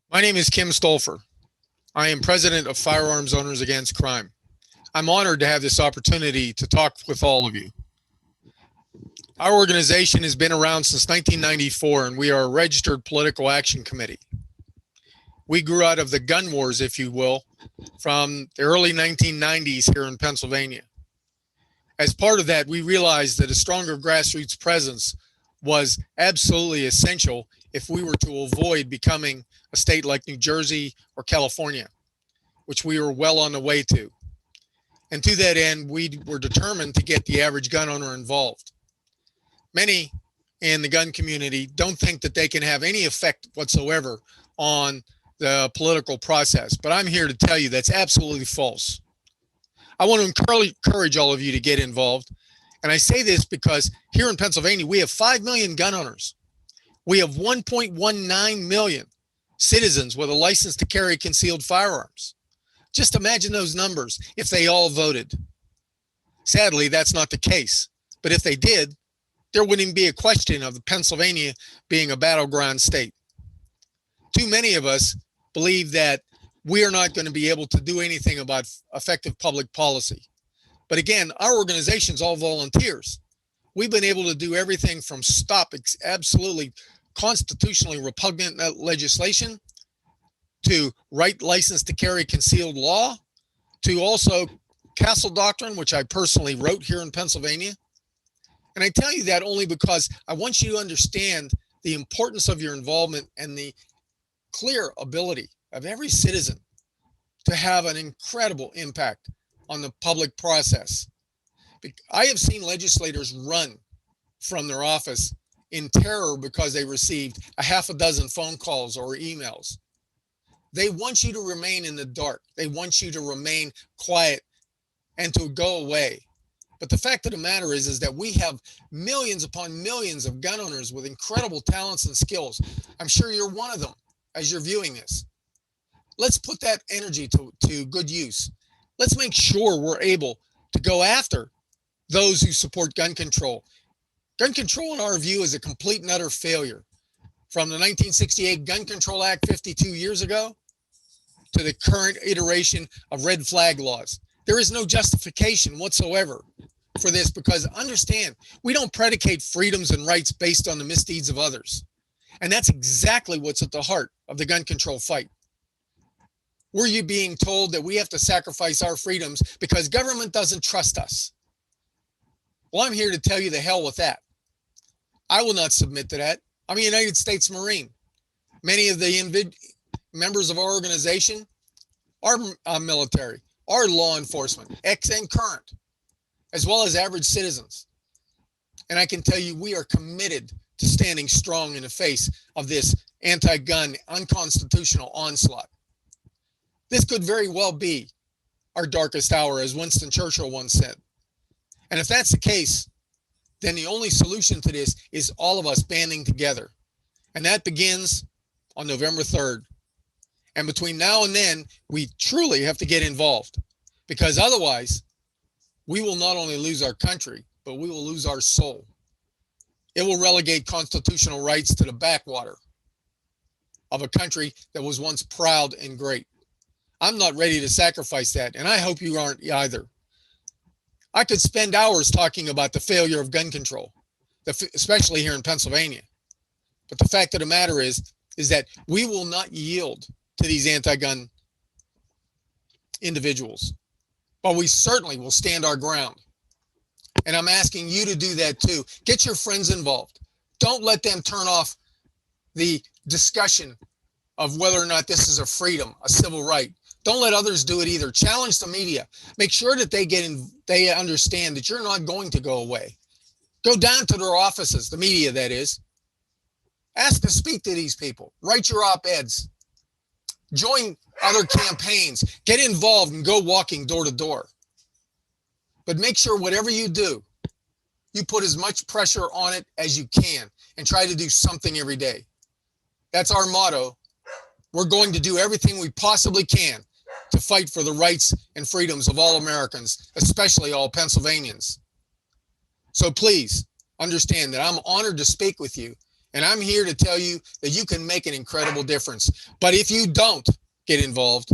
My name is Kim Stolfer. I am president of Firearms Owners Against Crime. I'm honored to have this opportunity to talk with all of you. Our organization has been around since 1994, and we are a registered political action committee. We grew out of the gun wars, if you will, from the early 1990s here in Pennsylvania. As part of that, we realized that a stronger grassroots presence was absolutely essential if we were to avoid becoming a state like New Jersey or California, which we were well on the way to. And to that end, we were determined to get the average gun owner involved. Many in the gun community don't think that they can have any effect whatsoever on the political process, but I'm here to tell you that's absolutely false. I want to encourage all of you to get involved. And I say this because here in Pennsylvania, we have 5 million gun owners. We have 1.19 million citizens with a license to carry concealed firearms. Just imagine those numbers if they all voted. Sadly, that's not the case. But if they did, there wouldn't even be a question of Pennsylvania being a battleground state. Too many of us believe that we are not going to be able to do anything about effective public policy. But again, our organization's all volunteers. We've been able to do everything from stop absolutely constitutionally repugnant legislation to right license to carry concealed law to also Castle Doctrine, which I personally wrote here in Pennsylvania. And I tell you that only because I want you to understand the importance of your involvement and the clear ability of every citizen to have an incredible impact on the public process. I have seen legislators run from their office in terror because they received a half a dozen phone calls or emails. They want you to remain in the dark. They want you to remain quiet and to go away. But the fact of the matter is that we have millions upon millions of gun owners with incredible talents and skills. I'm sure you're one of them as you're viewing this. Let's put that energy to good use. Let's make sure we're able to go after those who support gun control. Gun control, in our view, is a complete and utter failure. From the 1968 Gun Control Act 52 years ago to the current iteration of red flag laws. There is no justification whatsoever for this because understand, we don't predicate freedoms and rights based on the misdeeds of others. And that's exactly what's at the heart of the gun control fight. Were you being told that we have to sacrifice our freedoms because government doesn't trust us? Well, I'm here to tell you the hell with that. I will not submit to that. I'm a United States Marine. Many of the members of our organization are military, are law enforcement, ex and current, as well as average citizens. And I can tell you we are committed to standing strong in the face of this anti-gun, unconstitutional onslaught. This could very well be our darkest hour, as Winston Churchill once said. And if that's the case, then the only solution to this is all of us banding together. And that begins on November 3rd. And between now and then, we truly have to get involved because otherwise we will not only lose our country, but we will lose our soul. It will relegate constitutional rights to the backwater of a country that was once proud and great. I'm not ready to sacrifice that, and I hope you aren't either. I could spend hours talking about the failure of gun control, especially here in Pennsylvania. But the fact of the matter is that we will not yield to these anti-gun individuals, but we certainly will stand our ground. And I'm asking you to do that too. Get your friends involved. Don't let them turn off the discussion of whether or not this is a freedom, a civil right. Don't let others do it either. Challenge the media. Make sure that they understand that you're not going to go away. Go down to their offices, the media that is. Ask to speak to these people. Write your op-eds. Join other campaigns. Get involved and go walking door to door. But make sure whatever you do, you put as much pressure on it as you can and try to do something every day. That's our motto. We're going to do everything we possibly can to fight for the rights and freedoms of all Americans, especially all Pennsylvanians. So please understand that I'm honored to speak with you And I'm here to tell you that you can make an incredible difference. But if you don't get involved,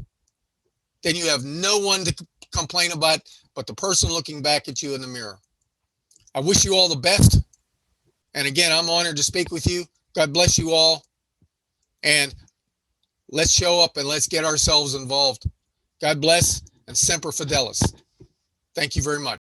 then you have no one to complain about but the person looking back at you in the mirror. I wish you all the best. And again, I'm honored to speak with you. God bless you all. And let's show up and let's get ourselves involved. God bless and Semper Fidelis. Thank you very much.